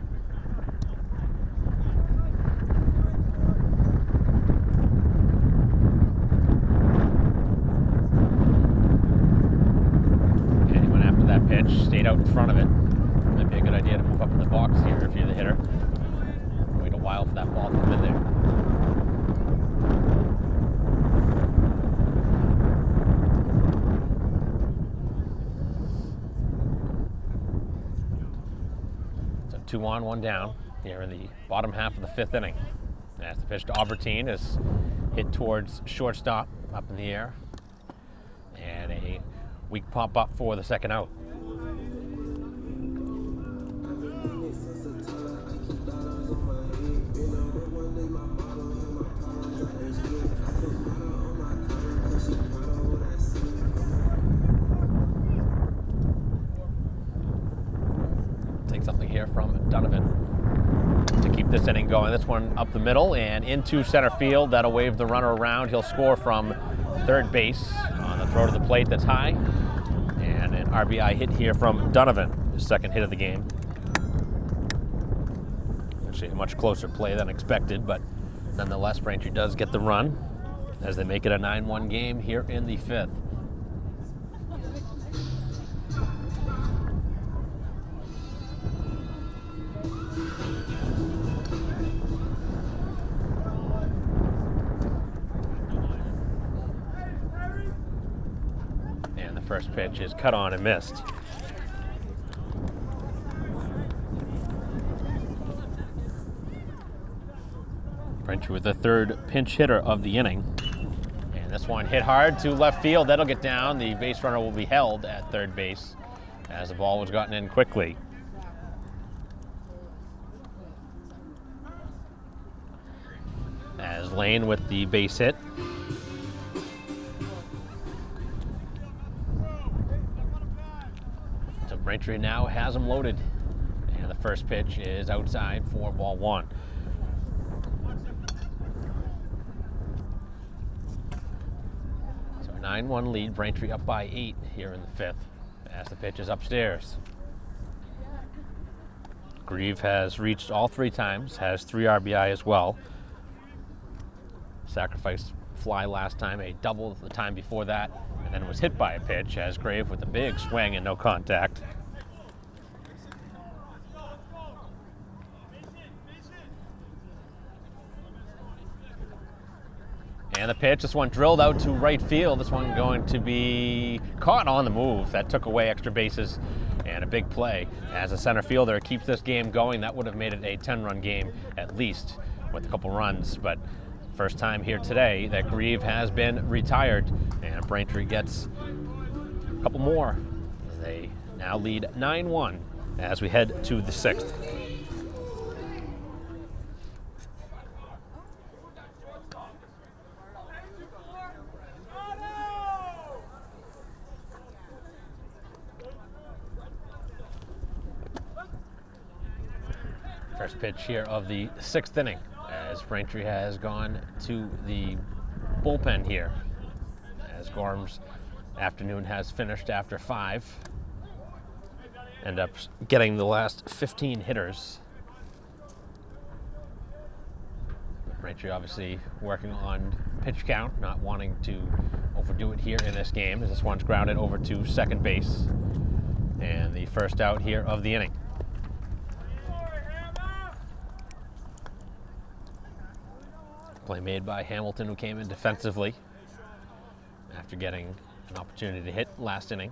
And he went after that pitch, stayed out in front of it. Might be a good idea to move up in the box here if you're the hitter. Wait a while for that ball to come in there. So 2 on, 1 down here in the bottom half of the 5th inning. As the pitch to Aubertine is hit towards shortstop, up in the air. And a weak pop up for the 2nd out. Take something here from Donovan to keep this inning going. This one up the middle and into center field. That'll wave the runner around. He'll score from 3rd base on the throw to the plate that's high. And an RBI hit here from Donovan, his 2nd hit of the game. Actually a much closer play than expected, but nonetheless, Braintree does get the run as they make it a 9-1 game here in the 5th. First pitch is cut on and missed. Braintree with the 3rd pinch hitter of the inning. And And this one hit hard to left field. That'll get down. The base runner will be held at third base as the ball was gotten in quickly. As Lane with the base hit. So Braintree now has him loaded. And the first pitch is outside for ball one. So a 9-1 lead, Braintree up by 8 here in the fifth as the pitch is upstairs. Grieve has reached all 3 times, has 3 RBI as well. Sacrifice fly last time, a double the time before that, and then was hit by a pitch as Grave with a big swing and no contact. And the pitch, this one drilled out to right field. This one going to be caught on the move. That took away extra bases and a big play. As a center fielder keeps this game going, that would have made it a 10-run game at least with a couple runs. But first time here today that Grieve has been retired, and Braintree gets a couple more. They now lead 9-1 as we head to the 6th. First pitch here of the 6th inning as Braintree has gone to the bullpen here as Gorham's afternoon has finished after 5. End up getting the last 15 hitters. Braintree obviously working on pitch count, not wanting to overdo it here in this game as this one's grounded over to second base. And the first out here of the inning. Play made by Hamilton, who came in defensively after getting an opportunity to hit last inning.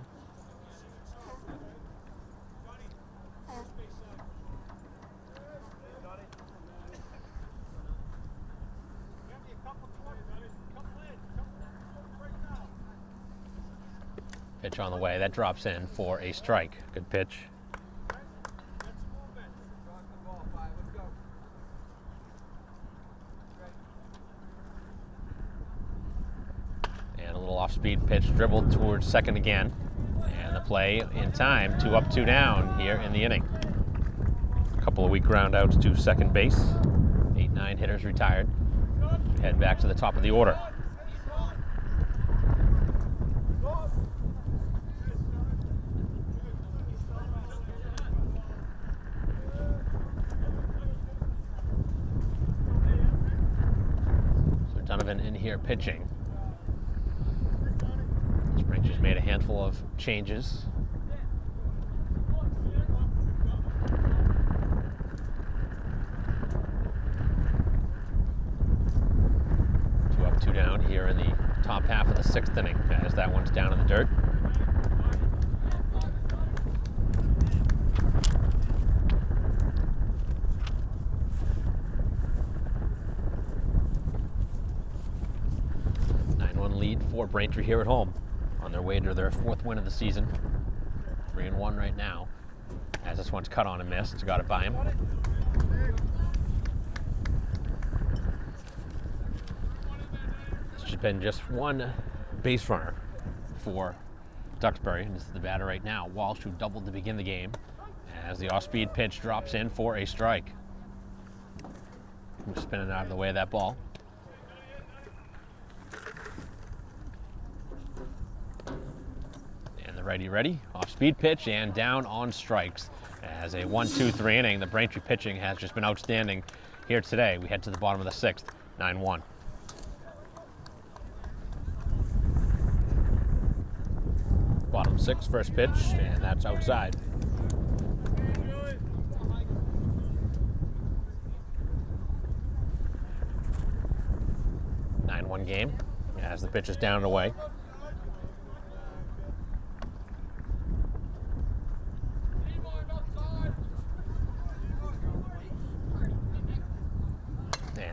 Pitch on the way, that drops in for a strike. Good pitch. Off-speed pitch dribbled towards second again, and the play in time. 2 up, 2 down here in the inning. A couple of weak groundouts to second base. 8-9 hitters retired. Head back to the top of the order. So Donovan in here pitching. Braintree's made a handful of changes. Two up, 2 down here in the top half of the 6th inning as that one's down in the dirt. Lead for Braintree here at home on their way to their 4th win of the season. 3-1 right now as this one's cut on and missed. It's got it by him. This has been just one base runner for Duxbury, and this is the batter right now. Walsh, who doubled to begin the game, as the off-speed pitch drops in for a strike. We're spinning out of the way of that ball. Ready, off-speed pitch and down on strikes. As a 1-2-3 inning, the Braintree pitching has just been outstanding here today. We head to the bottom of the 6th, 9-1. Bottom 6, first pitch, and that's outside. Nine-1 game as the pitch is down and away.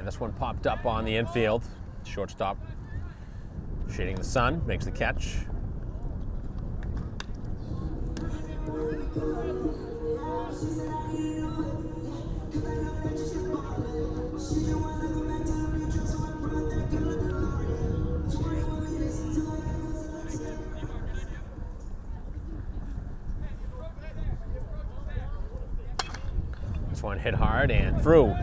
This one popped up on the infield. Shortstop Shading the sun, makes the catch. This one hit hard and through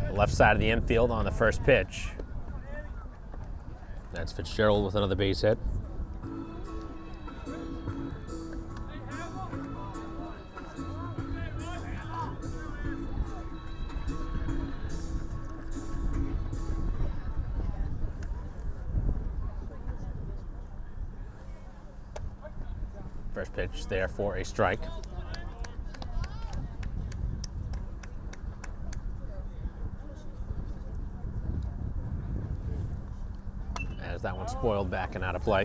the left side of the infield on the first pitch. That's Fitzgerald with another base hit. First pitch there for a strike. As that one spoiled back and out of play.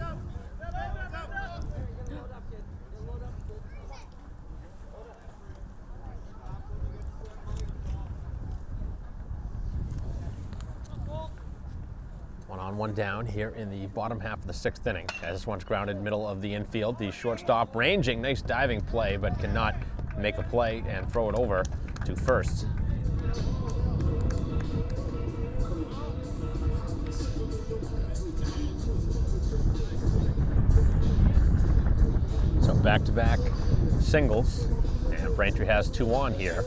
One on, one down here in the bottom half of the sixth inning. As this one's grounded middle of the infield. The shortstop ranging, nice diving play, but cannot make a play and throw it over to first. So back-to-back singles, and Braintree has 2 on here.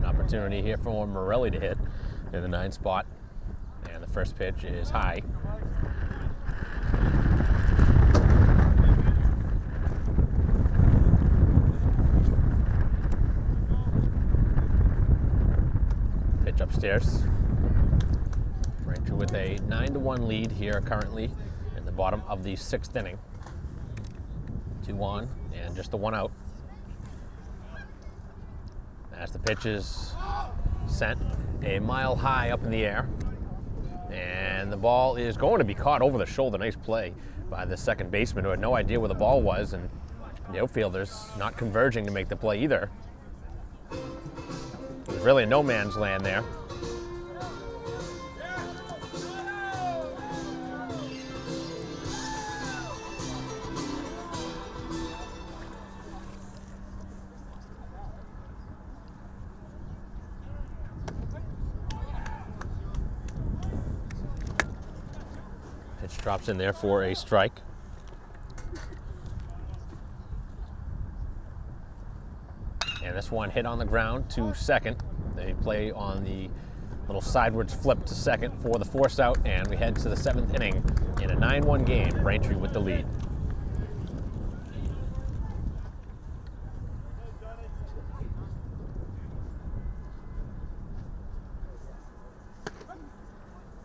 Opportunity here for Morelli to hit in the 9th spot, and the first pitch is high. Pitch upstairs. Braintree with a 9-1 lead here currently in the bottom of the 6th inning. 2 on and just the 1 out. As the pitch is sent a mile high up in the air, and the ball is going to be caught over the shoulder. Nice play by the second baseman who had no idea where the ball was, and the outfielders not converging to make the play either. It was really a no man's land there. Pitch drops in there for a strike. And this one hit on the ground to second. They play on the little sideways flip to second for the force out, and we head to the 7th inning in a 9-1 game. Braintree with the lead.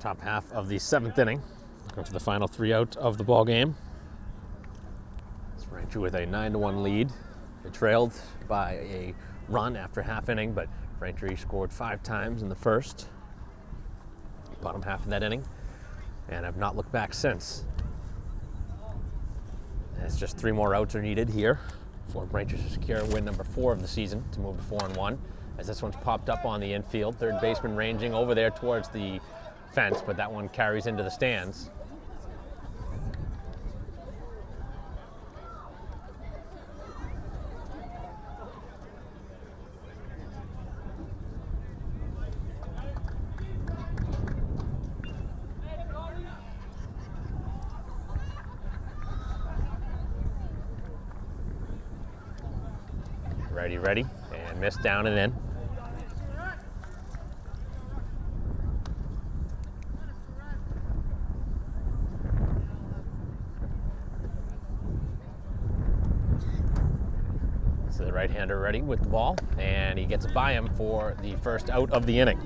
Top half of the 7th inning. Come to the final 3 out of the ball game. It's Braintree with a 9-1 lead. They trailed by a run after half inning, but Braintree scored 5 times in the first, bottom half of that inning, and have not looked back since. And it's just 3 more outs are needed here for Braintree to secure win number 4 of the season to move to 4-1. As this one's popped up on the infield, third baseman ranging over there towards the fence, but that one carries into the stands. Ready, and missed down and in. So the right-hander ready with the ball, and he gets it by him for the first out of the inning.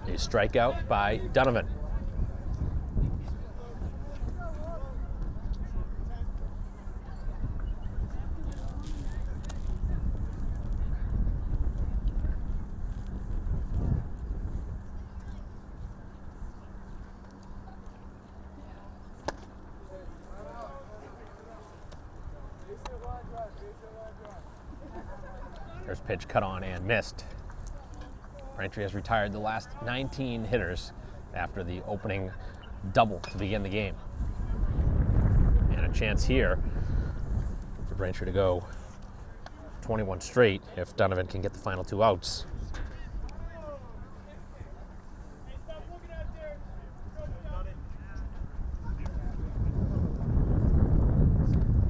A strikeout by Donovan. pitch cut on and missed. Braintree has retired the last 19 hitters after the opening double to begin the game. And a chance here for Braintree to go 21 straight if Donovan can get the final 2 outs.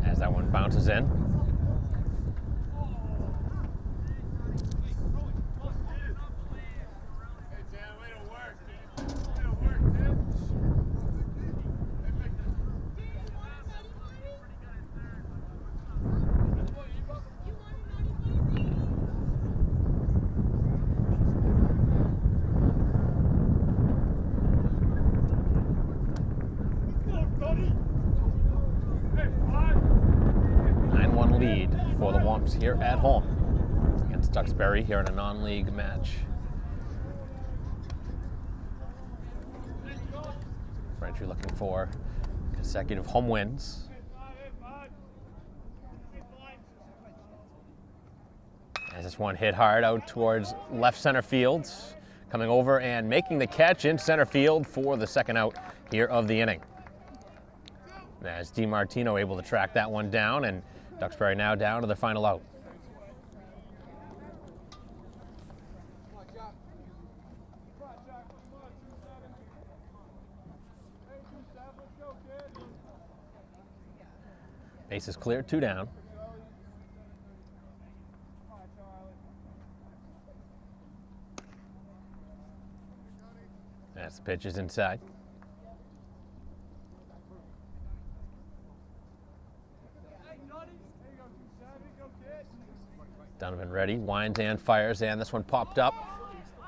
As that one bounces in. Lead for the Wamps here at home against Duxbury here in a non-league match. Braintree looking for consecutive home wins. As this one hit hard out towards left center field, coming over and making the catch in center field for the second out here of the inning. As DiMartino able to track that one down, and Duxbury now down to the final out. Base is clear, 2 down. As the pitch is inside. Donovan ready, winds and fires, and this one popped up.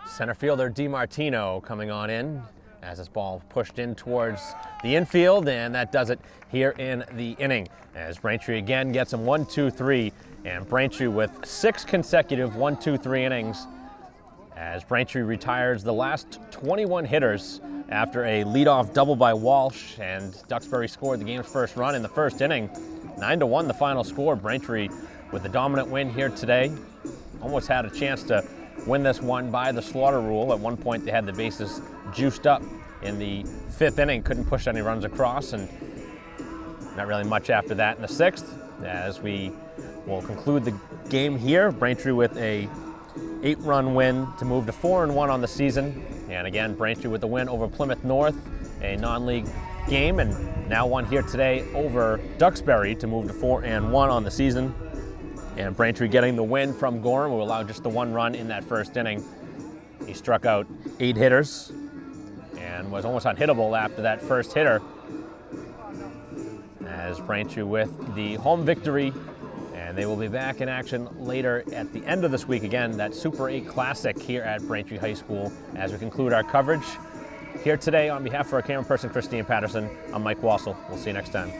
Center fielder DiMartino coming on in as this ball pushed in towards the infield, and that does it here in the inning. As Braintree again gets him 1-2-3, and Braintree with 6 consecutive 1-2-3 innings as Braintree retires the last 21 hitters after a leadoff double by Walsh, and Duxbury scored the game's first run in the first inning. 9-1 the final score. Braintree with the dominant win here today. Almost had a chance to win this one by the slaughter rule. At one point they had the bases juiced up in the 5th inning, couldn't push any runs across, and not really much after that in the 6th. As we will conclude the game here, Braintree with a 8-run win to move to 4-1 on the season. And again, Braintree with the win over Plymouth North, a non-league game, and now one here today over Duxbury to move to 4-1 on the season. And Braintree getting the win from Gorham, who allowed just the 1 run in that first inning. He struck out 8 hitters and was almost unhittable after that first hitter. As Braintree with the home victory, and they will be back in action later at the end of this week. Again, that Super 8 Classic here at Braintree High School as we conclude our coverage. Here today, on behalf of our camera person, Christine Patterson, I'm Mike Wassel. We'll see you next time.